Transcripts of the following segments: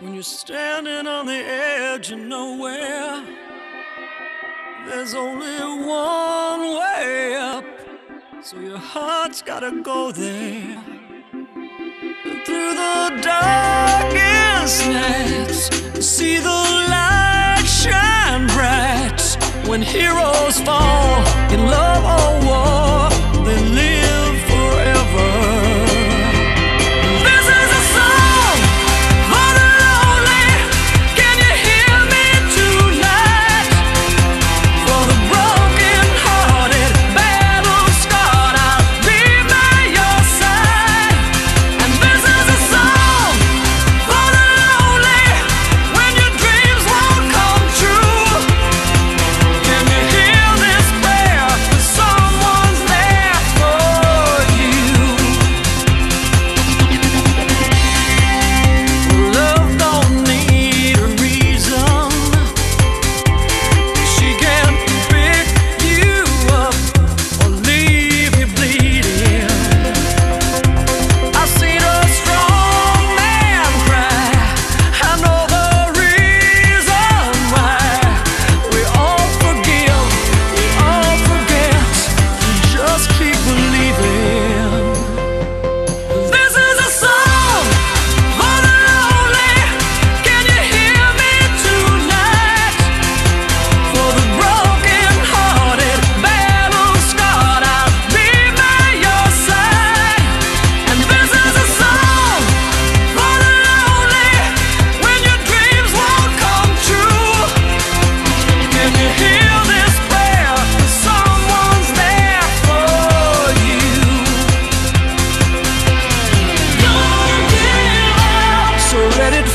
When you're standing on the edge of nowhere, there's only one way up, so your heart's gotta go there. And through the darkest nights, you see the light shine bright. When heroes fall in love or war, they live forever.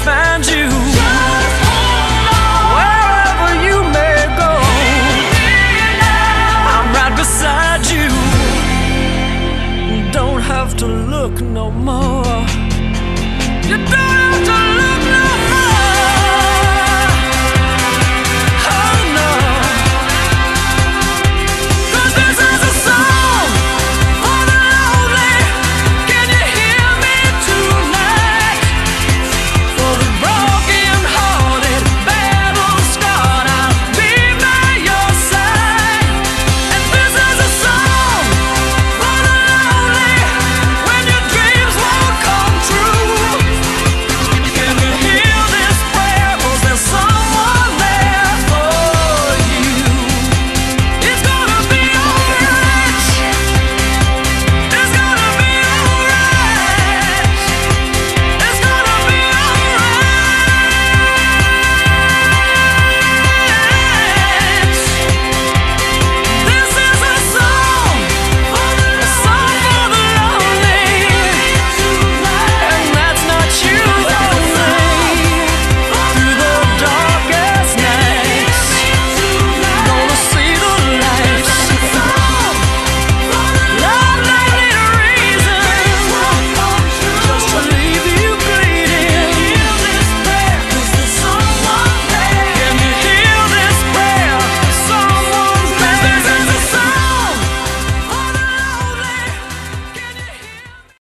Find you wherever you may go. I'm right beside you. Don't have to look no more. You don't